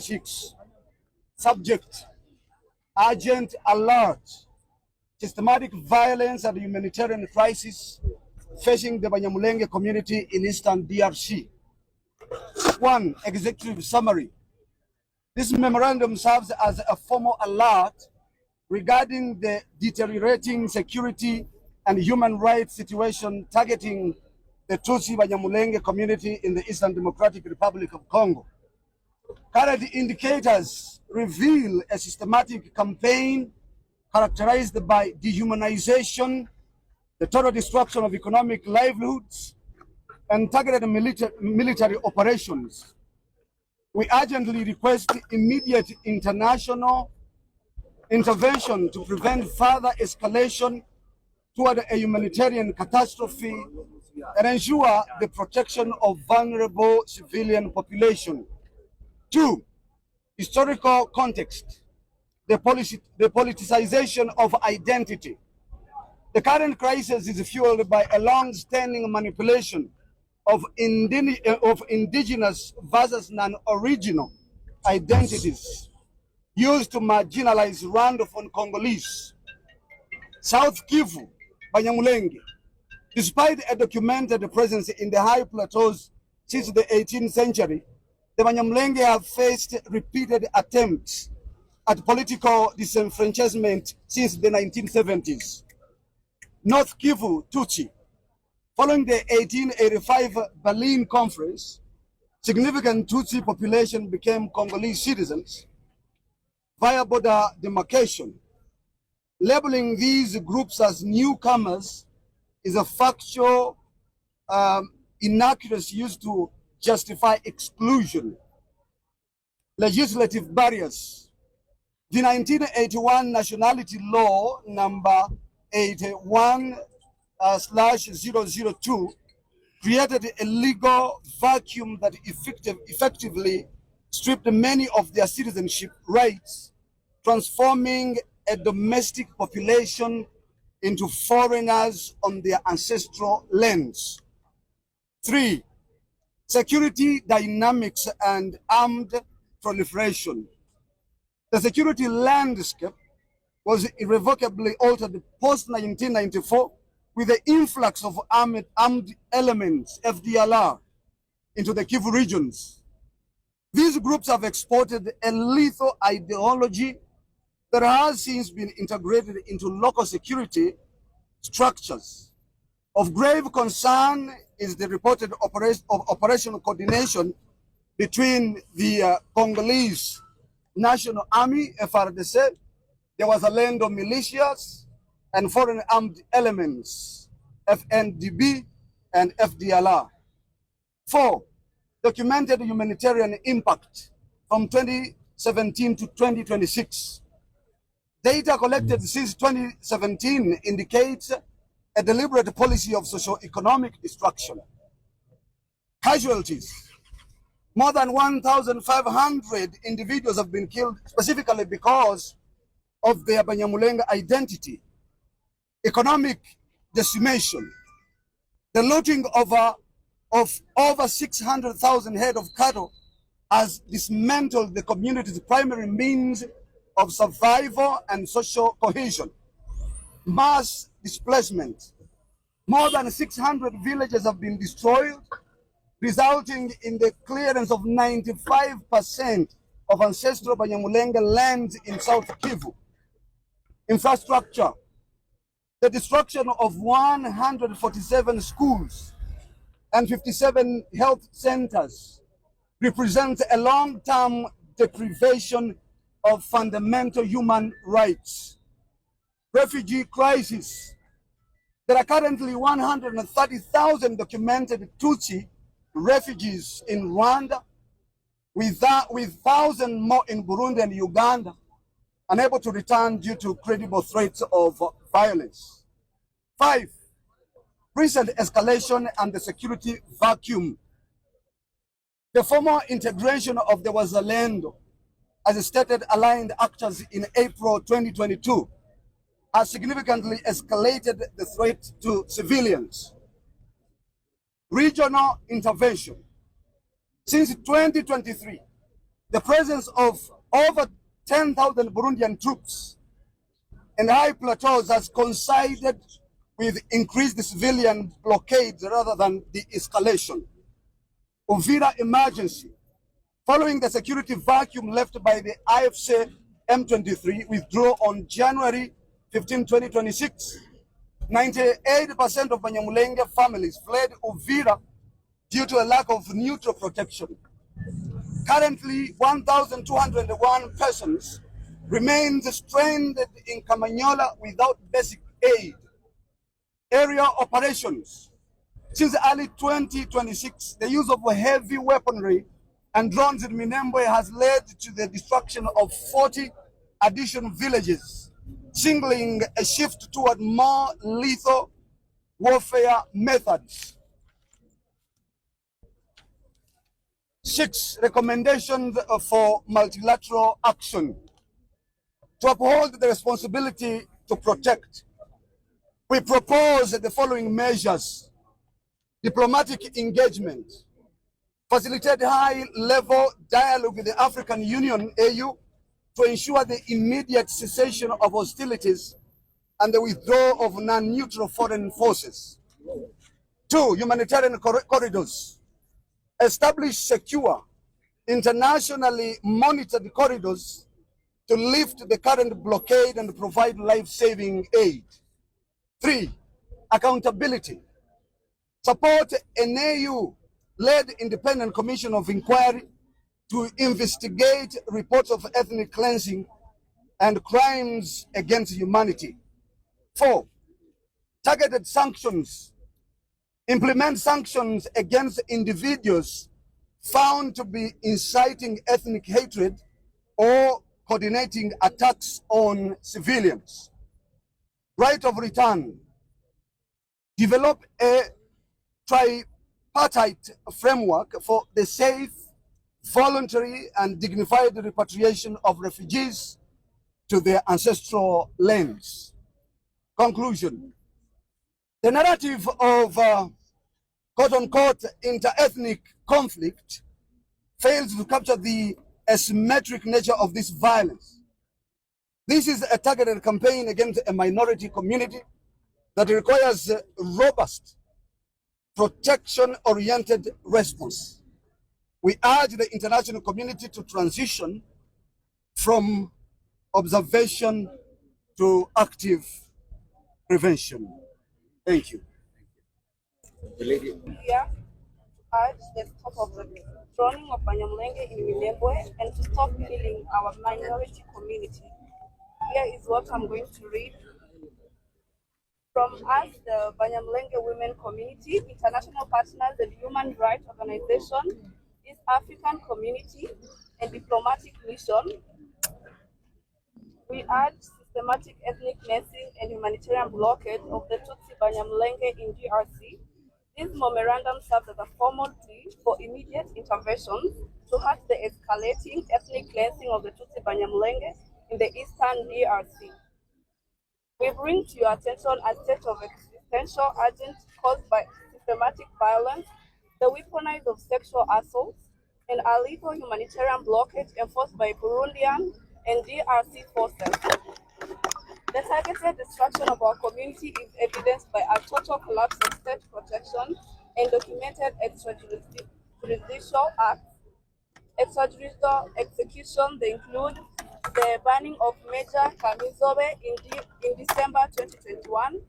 2026. Subject: urgent alert. Systematic violence and humanitarian crisis facing the Banyamulenge community in Eastern DRC. 1. Executive summary. This memorandum serves as a formal alert regarding the deteriorating security and human rights situation targeting the Tutsi Banyamulenge community in the Eastern Democratic Republic of Congo. Current indicators reveal a systematic campaign characterized by dehumanization, the total destruction of economic livelihoods, and targeted military operations. We urgently request immediate international intervention to prevent further escalation toward a humanitarian catastrophe and ensure the protection of vulnerable civilian population. 2. Historical context. The politicization of identity. The current crisis is fueled by a long-standing manipulation of indigenous versus non-original identities used to marginalize Rwandan Congolese. South Kivu, Banyamulenge. Despite a documented presence in the high plateaus since the 18th century, the Banyamulenge have faced repeated attempts at political disenfranchisement since the 1970s. North Kivu, Tutsi. Following the 1885 Berlin Conference, significant Tutsi population became Congolese citizens via border demarcation. Labeling these groups as newcomers is a factual inaccuracy used to justify exclusion. Legislative barriers. The 1981 Nationality Law number 81/002 created a legal vacuum that effectively stripped many of their citizenship rights, transforming a domestic population into foreigners on their ancestral lands. 3. Security dynamics and armed proliferation. The security landscape was irrevocably altered post-1994 with the influx of armed elements, FDLR, into the Kivu regions. These groups have exported a lethal ideology that has since been integrated into local security structures. Of grave concern is the reported operational coordination between the Congolese National Army, FARDC, there was a land of militias and foreign armed elements, FNDB and FDLR. 4. Documented humanitarian impact from 2017 to 2026. Data collected since 2017 indicates a deliberate policy of socio-economic destruction. Casualties. More than 1,500 individuals have been killed specifically because of their Banyamulenge identity. Economic decimation. The looting of over 600,000 head of cattle has dismantled the community's primary means of survival and social cohesion. Mass displacement. More than 600 villages have been destroyed, resulting in the clearance of 95% of ancestral Banyamulenge lands in South Kivu. Infrastructure. The destruction of 147 schools and 57 health centers represents a long-term deprivation of fundamental human rights. Refugee crisis. There are currently 130,000 documented Tutsi refugees in Rwanda, with thousands more in Burundi and Uganda, unable to return due to credible threats of violence. 5. Recent escalation and the security vacuum. The formal integration of the Wazalendo as stated aligned actors in April 2022 has significantly escalated the threat to civilians. Regional intervention. Since 2023, The presence of over 10,000 Burundian troops in high plateaus has coincided with increased civilian blockades rather than the escalation. Uvira emergency. Following the security vacuum left by the IFC M23 withdrawal on January 15, 2026, 98% of Banyamulenge families fled Uvira due to a lack of neutral protection. Currently, 1,201 persons remain stranded in Kamanyola without basic aid. Area operations. Since early 2026, the use of heavy weaponry and drones in Minembwe has led to the destruction of 40 additional villages, signaling a shift toward more lethal warfare methods. 6 recommendations for multilateral action. To uphold the responsibility to protect, we propose the following measures: diplomatic engagement, facilitate high-level dialogue with the African Union, AU, to ensure the immediate cessation of hostilities and the withdrawal of non-neutral foreign forces. 2, humanitarian corridors. Establish secure, internationally monitored corridors to lift the current blockade and provide life-saving aid. 3, accountability. Support an AU-led independent commission of inquiry to investigate reports of ethnic cleansing and crimes against humanity. 4, targeted sanctions. Implement sanctions against individuals found to be inciting ethnic hatred or coordinating attacks on civilians. Right of return. Develop a tripartite framework for the safe, voluntary, and dignified repatriation of refugees to their ancestral lands. Conclusion. The narrative of quote-unquote inter-ethnic conflict fails to capture the asymmetric nature of this violence. This is a targeted campaign against a minority community that requires a robust, protection-oriented response. We urge the international community to transition from observation to active prevention. Thank you. Yeah, urge the stop of the drowning of Banyamulenge in Minembwe and to stop killing our minority community. Here is what I'm going to read. From us, the Banyamulenge Women Community, international partners and human rights organization, East African Community, and diplomatic mission, we urge systematic ethnic cleansing and humanitarian blockade of the Tutsi Banyamulenge in DRC. This memorandum serves as a formal plea for immediate intervention to halt the escalating ethnic cleansing of the Tutsi Banyamulenge in the eastern DRC. We bring to your attention a state of existential urgent caused by systematic violence, the weaponized of sexual assault, and illegal humanitarian blockade enforced by Burundian and DRC forces. The targeted destruction of our community is evidenced by a total collapse of state protection and documented extrajudicial acts. Extrajudicial execution, they include the banning of Major Kamizobe in December 2021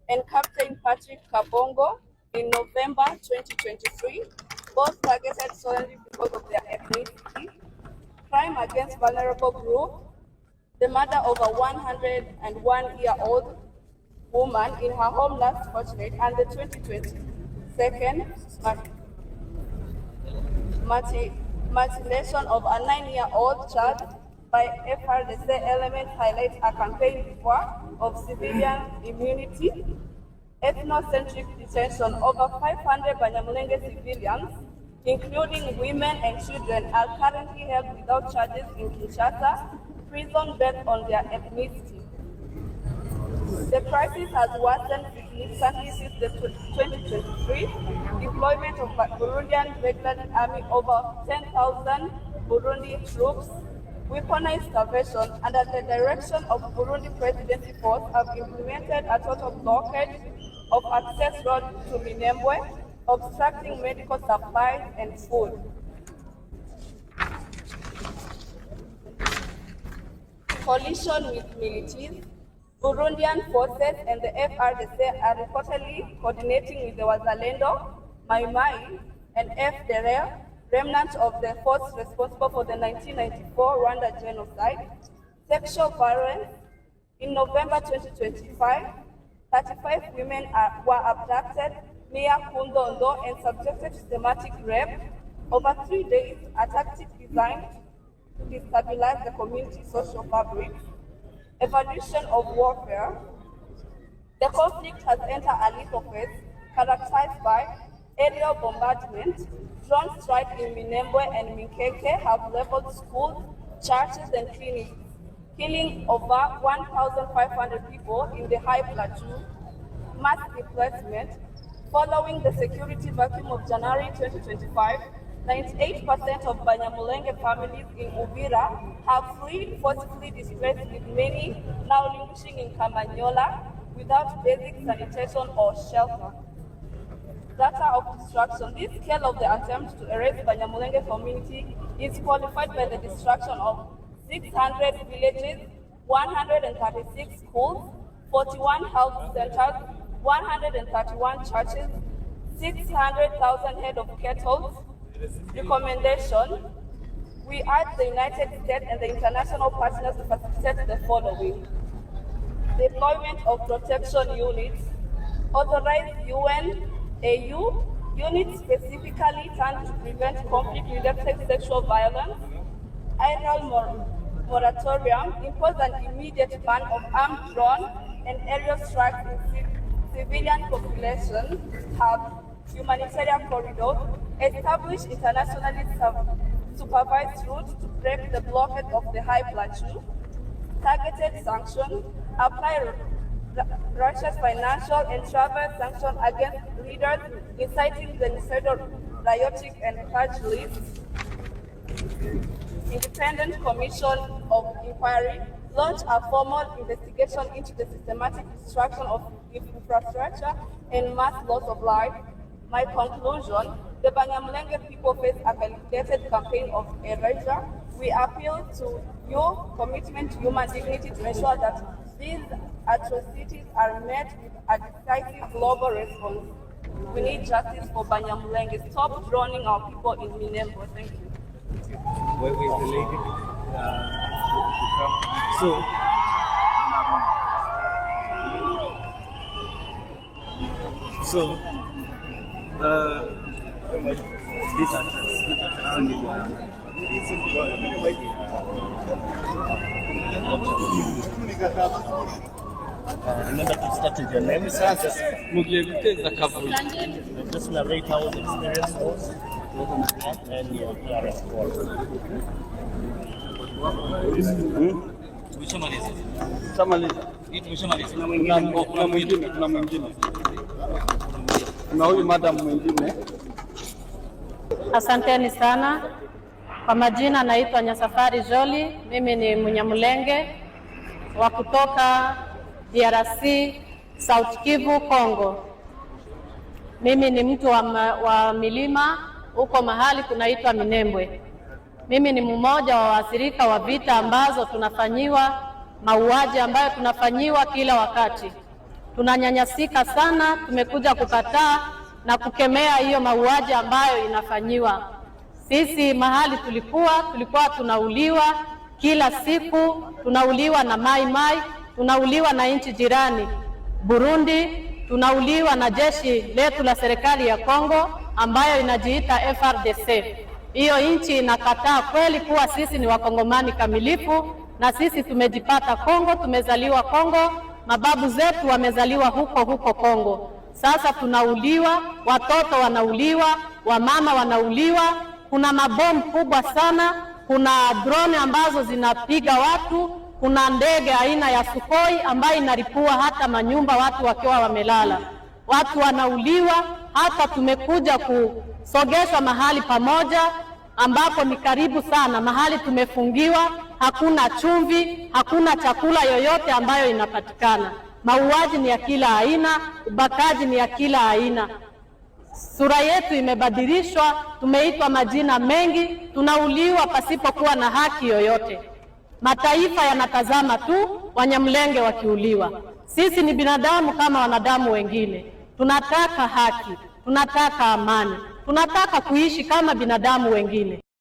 and Captain Patrick Kabongo in November 2023, both targeted solely because of their ethnicity. Crime against vulnerable groups, the murder of a 101-year-old woman in her home last fortnight, and the 2022 mutilation of a 9-year-old child by FRDC elements highlights a campaign of civilian immunity, ethnocentric detention. Over 500 Banyamulenge civilians, including women and children, are currently held without charges in Kinshasa prison based on their ethnicity. The crisis has worsened significantly since the 2023 deployment of Burundian regular army over 10,000 Burundi troops, weaponized starvation, under the direction of Burundi Presidency Force, have implemented a total blockade of access road to Minembwe, obstructing medical supplies and food. Collision with militias, Burundian forces and the FRDC are reportedly coordinating with the Wazalendo, Mai Mai, and FDLR, remnants of the force responsible for the 1994 Rwanda genocide. Sexual violence. In November 2025, 35 women were abducted near Kundondo and subjected to systematic rape. Over 3 days, a tactic designed to destabilize the community's social fabric. Evolution of warfare. The conflict has entered a lethal phase characterized by aerial bombardment. Drone strikes in Minembwe and Mikeke have leveled schools, churches, and clinics, killing over 1,500 people in the high plateau. Mass displacement. Following the security vacuum of January 2025, 98% of Banyamulenge families in Uvira have forcibly displaced, with many now languishing in Kamanyola without basic sanitation or shelter. Data of destruction. This scale of the attempt to erase Banyamulenge community is qualified by the destruction of 600 villages, 136 schools, 41 health centers, 131 churches, 600,000 head of cattle. Recommendation. We urge the United States and the international partners to facilitate the following. Deployment of protection units. Authorize UN-AU units specifically turned to prevent conflict-related sexual violence. Aerial moratorium. Impose an immediate ban of armed drone and aerial strikes in civilian population. Have humanitarian corridors. Establish internationally supervised routes to break the blockade of the high plateau. Targeted sanctions. Apply Russia's financial and travel sanctions against leaders inciting genocidal, rioting, and purge lists. Independent Commission of Inquiry. Launch a formal investigation into the systematic destruction of infrastructure and mass loss of life. My conclusion, the Banyamulenge people face a calculated campaign of erasure. We appeal to your commitment to human dignity to ensure that these atrocities are met with a decisive global response. We need justice for Banyamulenge. Stop drowning our people in Minembwe. Thank you. Where we related this remember to start with your name. Just narrate how the experience was and your response. Kuna huyu madam mwingine. Asanteni sana. Kwa majina naitwa Nyasafari Joli. Mimi ni Mnyamulenge wa kutoka DRC, South Kivu, Kongo. Mimi ni mtu wa milima huko mahali kunaitwa Minembwe. Mimi ni mmoja wa waathirika wa vita ambazo tunafanyiwa, mauaji ambayo tunafanyiwa kila wakati. Tunanyanyasika sana. Tumekuja kukataa na kukemea hiyo mauaji ambayo inafanyiwa. Sisi mahali tulikuwa tunauliwa kila siku, tunauliwa na Mai Mai, tunauliwa na nchi jirani Burundi, tunauliwa na jeshi letu la serikali ya Kongo ambayo inajiita FRDC. Hiyo nchi inakataa kweli kuwa sisi ni wakongomani kamilifu, na sisi tumejipata Kongo, tumezaliwa Kongo, mababu zetu wamezaliwa huko Kongo. Sasa tunauliwa, watoto wanauliwa, wamama wanauliwa, kuna mabomu kubwa sana, kuna drone ambazo zinapiga watu, kuna ndege aina ya Sukhoi ambayo inaripua hata manyumba watu wakiwa wamelala. Watu wanauliwa. Hata tumekuja kusogeshwa mahali pamoja ambapo ni karibu sana, mahali tumefungiwa, hakuna chumvi, hakuna chakula yoyote ambayo inapatikana. Mauaji ni ya kila aina, ubakaji ni ya kila aina. Sura yetu imebadilishwa, tumeitwa majina mengi, tunauliwa pasipokuwa na haki yoyote. Mataifa yanatazama tu Wanyamulenge wakiuliwa. Sisi ni binadamu kama wanadamu wengine. Tunataka haki, tunataka amani, tunataka kuishi kama binadamu wengine.